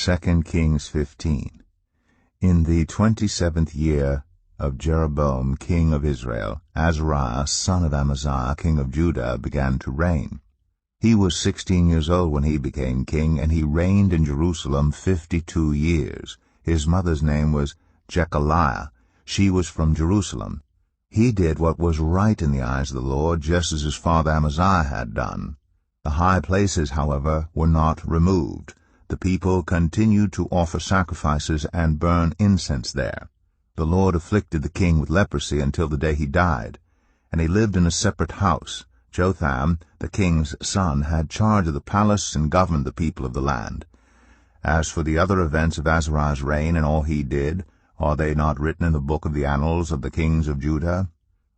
2 Kings 15. In the 27th year of Jeroboam king of Israel, Azariah son of Amaziah king of Judah began to reign. He was 16 years old when he became king, and he reigned in Jerusalem 52 years. His mother's name was Jechaliah. She was from Jerusalem. He did what was right in the eyes of the Lord, just as his father Amaziah had done. The high places, however, were not removed. The people continued to offer sacrifices and burn incense there. The Lord afflicted the king with leprosy until the day he died, and he lived in a separate house. Jotham, the king's son, had charge of the palace and governed the people of the land. As for the other events of Azariah's reign and all he did, are they not written in the book of the annals of the kings of Judah?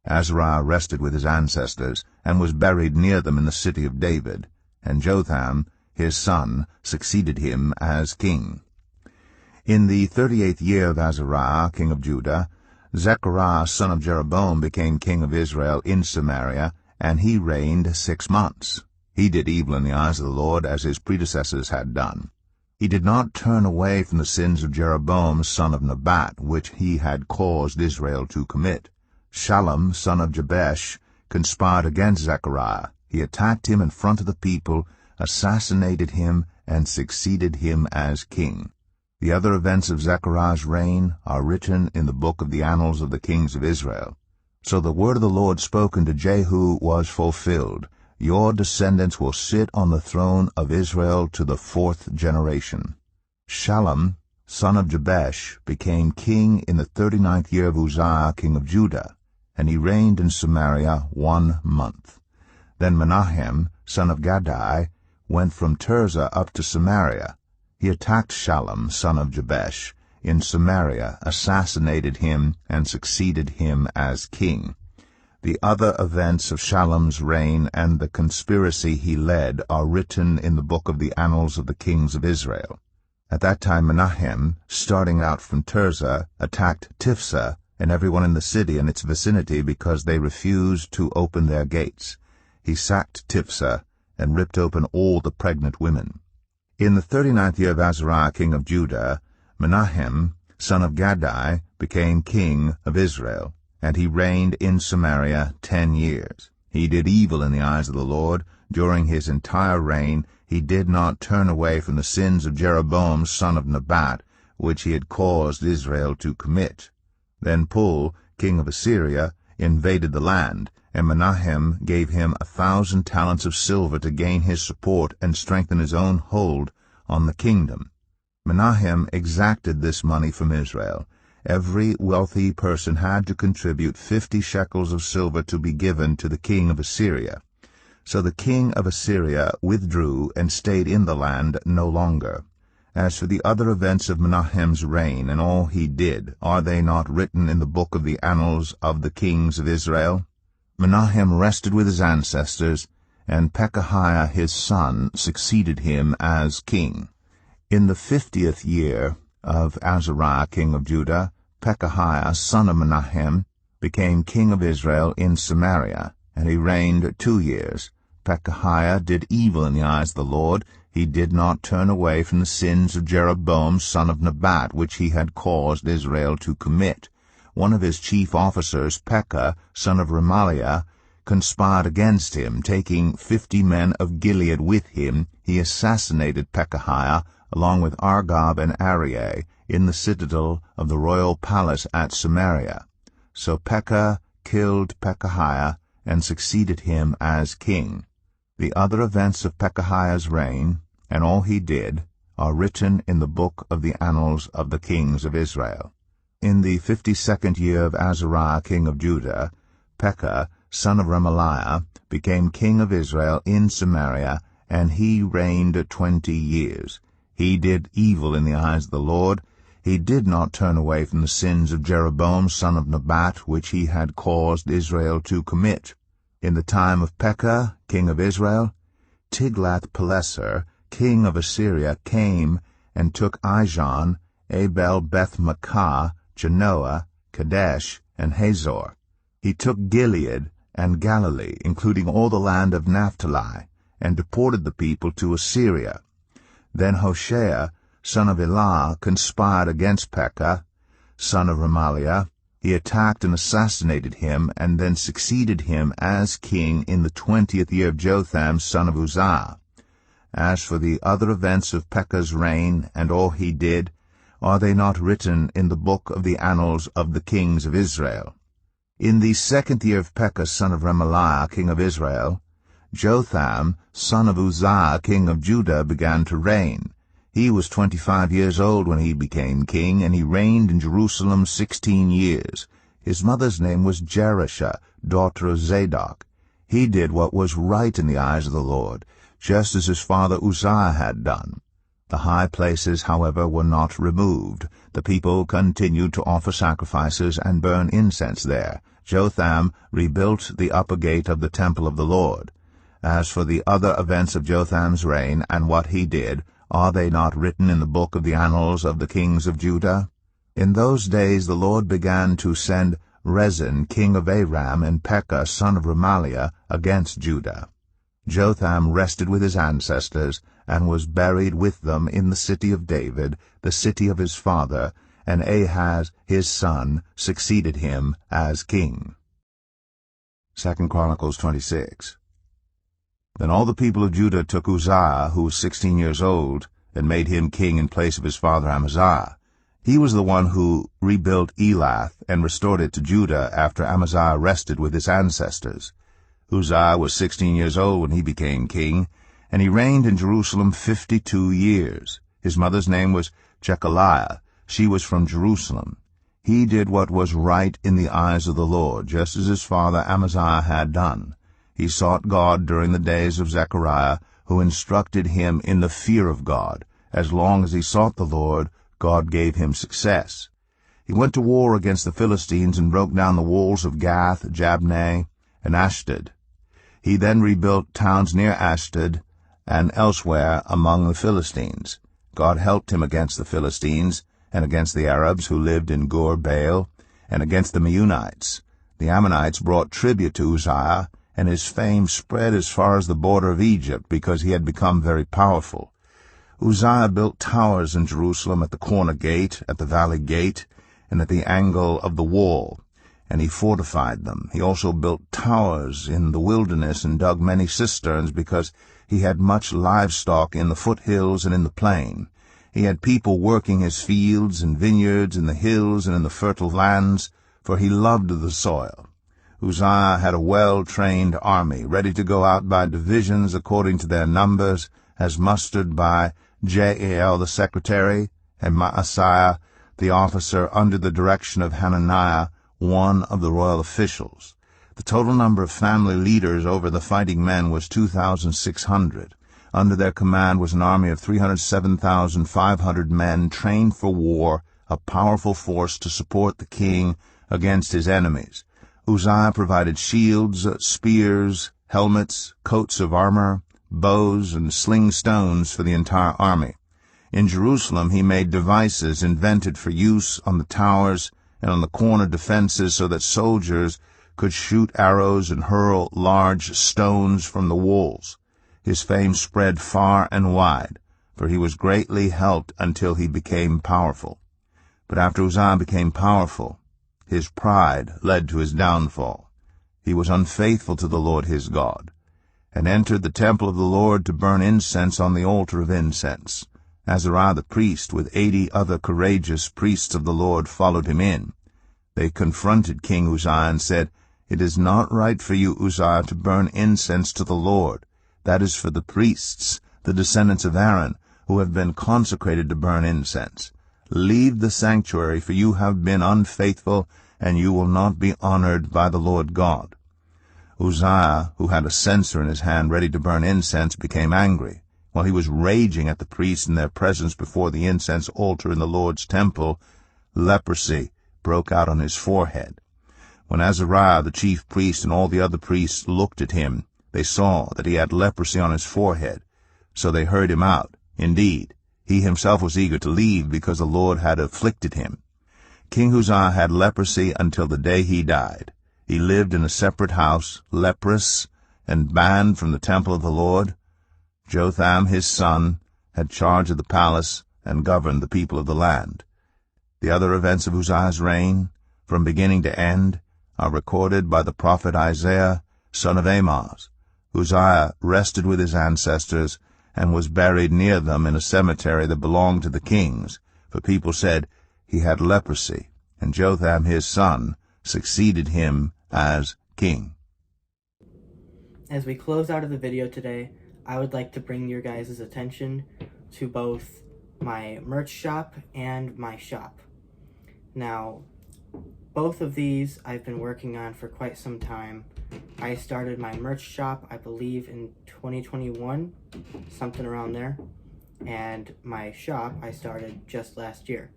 Azariah rested with his ancestors, and was buried near them in the city of David, and Jotham, his son, succeeded him as king. In the 38th year of Azariah, king of Judah, Zechariah son of Jeroboam became king of Israel in Samaria, and he reigned 6 months. He did evil in the eyes of the Lord, as his predecessors had done. He did not turn away from the sins of Jeroboam son of Nebat, which he had caused Israel to commit. Shallum son of Jabesh conspired against Zechariah. He attacked him in front of the people, assassinated him, and succeeded him as king. The other events of Zechariah's reign are written in the book of the annals of the kings of Israel. So the word of the Lord spoken to Jehu was fulfilled. Your descendants will sit on the throne of Israel to the 4th generation. Shallum, son of Jabesh, became king in the 39th year of Uzziah, king of Judah, and he reigned in Samaria 1 month. Then Menahem, son of Gadai, went from Tirzah up to Samaria. He attacked Shallum, son of Jabesh, in Samaria, assassinated him, and succeeded him as king. The other events of Shallum's reign and the conspiracy he led are written in the book of the annals of the kings of Israel. At that time Menahem, starting out from Tirzah, attacked Tiphsah and everyone in the city and its vicinity because they refused to open their gates. He sacked Tiphsah and ripped open all the pregnant women. In the 39th year of Azariah king of Judah, Menahem, son of Gadai, became king of Israel, and he reigned in Samaria 10 years. He did evil in the eyes of the Lord. During his entire reign he did not turn away from the sins of Jeroboam son of Nebat, which he had caused Israel to commit. Then Pul, king of Assyria, invaded the land, and Menahem gave him 1,000 talents of silver to gain his support and strengthen his own hold on the kingdom. Menahem exacted this money from Israel. Every wealthy person had to contribute 50 shekels of silver to be given to the king of Assyria. So the king of Assyria withdrew and stayed in the land no longer. As for the other events of Menahem's reign and all he did, are they not written in the book of the annals of the kings of Israel? Menahem rested with his ancestors, and Pekahiah his son succeeded him as king. In the 50th year of Azariah king of Judah, Pekahiah son of Menahem became king of Israel in Samaria, and he reigned 2 years. Pekahiah did evil in the eyes of the Lord. He did not turn away from the sins of Jeroboam son of Nebat, which he had caused Israel to commit. One of his chief officers, Pekah, son of Remaliah, conspired against him. Taking 50 men of Gilead with him, he assassinated Pekahiah, along with Argob and Arieh, in the citadel of the royal palace at Samaria. So Pekah killed Pekahiah and succeeded him as king. The other events of Pekahiah's reign, and all he did, are written in the book of the annals of the kings of Israel. In the 52nd year of Azariah king of Judah, Pekah, son of Remaliah, became king of Israel in Samaria, and he reigned 20 years. He did evil in the eyes of the Lord. He did not turn away from the sins of Jeroboam son of Nebat, which he had caused Israel to commit. In the time of Pekah, king of Israel, Tiglath-Pileser, king of Assyria, came and took Ijon, Abel Beth-Makkah, Genoa, Kadesh, and Hazor. He took Gilead and Galilee, including all the land of Naphtali, and deported the people to Assyria. Then Hoshea, son of Elah, conspired against Pekah, son of Remaliah. He attacked and assassinated him, and then succeeded him as king in the 20th year of Jotham, son of Uzziah. As for the other events of Pekah's reign, and all he did, are they not written in the book of the annals of the kings of Israel? In the 2nd year of Pekah, son of Remaliah, king of Israel, Jotham, son of Uzziah, king of Judah, began to reign. He was 25 years old when he became king, and he reigned in Jerusalem 16 years. His mother's name was Jerusha, daughter of Zadok. He did what was right in the eyes of the Lord, just as his father Uzziah had done. The high places, however, were not removed. The people continued to offer sacrifices and burn incense there. Jotham rebuilt the upper gate of the temple of the Lord. As for the other events of Jotham's reign and what he did, are they not written in the book of the annals of the kings of Judah? In those days the Lord began to send Rezin, king of Aram, and Pekah, son of Remaliah, against Judah. Jotham rested with his ancestors, and was buried with them in the city of David, the city of his father, and Ahaz his son succeeded him as king. 2 Chronicles 26. Then all the people of Judah took Uzziah, who was 16 years old, and made him king in place of his father Amaziah. He was the one who rebuilt Elath and restored it to Judah after Amaziah rested with his ancestors. Uzziah was 16 years old when he became king, and he reigned in Jerusalem 52 years. His mother's name was Jechaliah. She was from Jerusalem. He did what was right in the eyes of the Lord, just as his father Amaziah had done. He sought God during the days of Zechariah, who instructed him in the fear of God. As long as he sought the Lord, God gave him success. He went to war against the Philistines and broke down the walls of Gath, Jabneh, and Ashdod. He then rebuilt towns near Ashdod and elsewhere among the Philistines. God helped him against the Philistines, and against the Arabs who lived in Gur-Baal, and against the Meunites. The Ammonites brought tribute to Uzziah, and his fame spread as far as the border of Egypt, because he had become very powerful. Uzziah built towers in Jerusalem at the corner gate, at the valley gate, and at the angle of the wall, and he fortified them. He also built towers in the wilderness and dug many cisterns, because he had much livestock in the foothills and in the plain. He had people working his fields and vineyards in the hills and in the fertile lands, for he loved the soil. Uzziah had a well-trained army, ready to go out by divisions according to their numbers, as mustered by Jael the secretary, and Maaseiah the officer, under the direction of Hananiah, one of the royal officials. The total number of family leaders over the fighting men was 2,600. Under their command was an army of 307,500 men trained for war, a powerful force to support the king against his enemies. Uzziah provided shields, spears, helmets, coats of armor, bows, and sling stones for the entire army. In Jerusalem he made devices invented for use on the towers and on the corner defenses, so that soldiers could shoot arrows and hurl large stones from the walls. His fame spread far and wide, for he was greatly helped until he became powerful. But after Uzziah became powerful, his pride led to his downfall. He was unfaithful to the Lord his God, and entered the temple of the Lord to burn incense on the altar of incense. Azariah the priest, with 80 other courageous priests of the Lord, followed him in. They confronted King Uzziah and said, "It is not right for you, Uzziah, to burn incense to the Lord. That is for the priests, the descendants of Aaron, who have been consecrated to burn incense. Leave the sanctuary, for you have been unfaithful, and you will not be honored by the Lord God." Uzziah, who had a censer in his hand ready to burn incense, became angry. While he was raging at the priests in their presence before the incense altar in the Lord's temple, leprosy broke out on his forehead. When Azariah the chief priest and all the other priests looked at him, they saw that he had leprosy on his forehead. So they hurried him out. Indeed, he himself was eager to leave, because the Lord had afflicted him. King Uzziah had leprosy until the day he died. He lived in a separate house, leprous, and banned from the temple of the Lord. Jotham his son had charge of the palace, and governed the people of the land. The other events of Uzziah's reign, from beginning to end, are recorded by the prophet Isaiah, son of Amoz. Uzziah rested with his ancestors and was buried near them in a cemetery that belonged to the kings, for people said he had leprosy, and Jotham his son succeeded him as king. As we close out of the video today, I would like to bring your guys' attention to both my merch shop and my shop. Now, both of these I've been working on for quite some time. I started my merch shop, I believe, in 2021, something around there, and my shop I started just last year.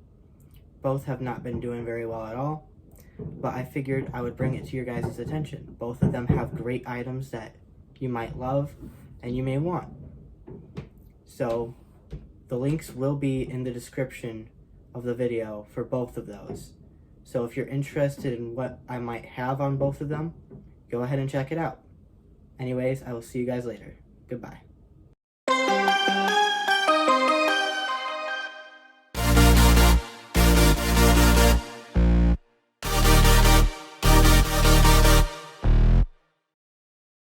Both have not been doing very well at all, but I figured I would bring it to your guys' attention. Both of them have great items that you might love and you may want. So the links will be in the description of the video for both of those. So if you're interested in what I might have on both of them, go ahead and check it out. Anyways, I will see you guys later. Goodbye.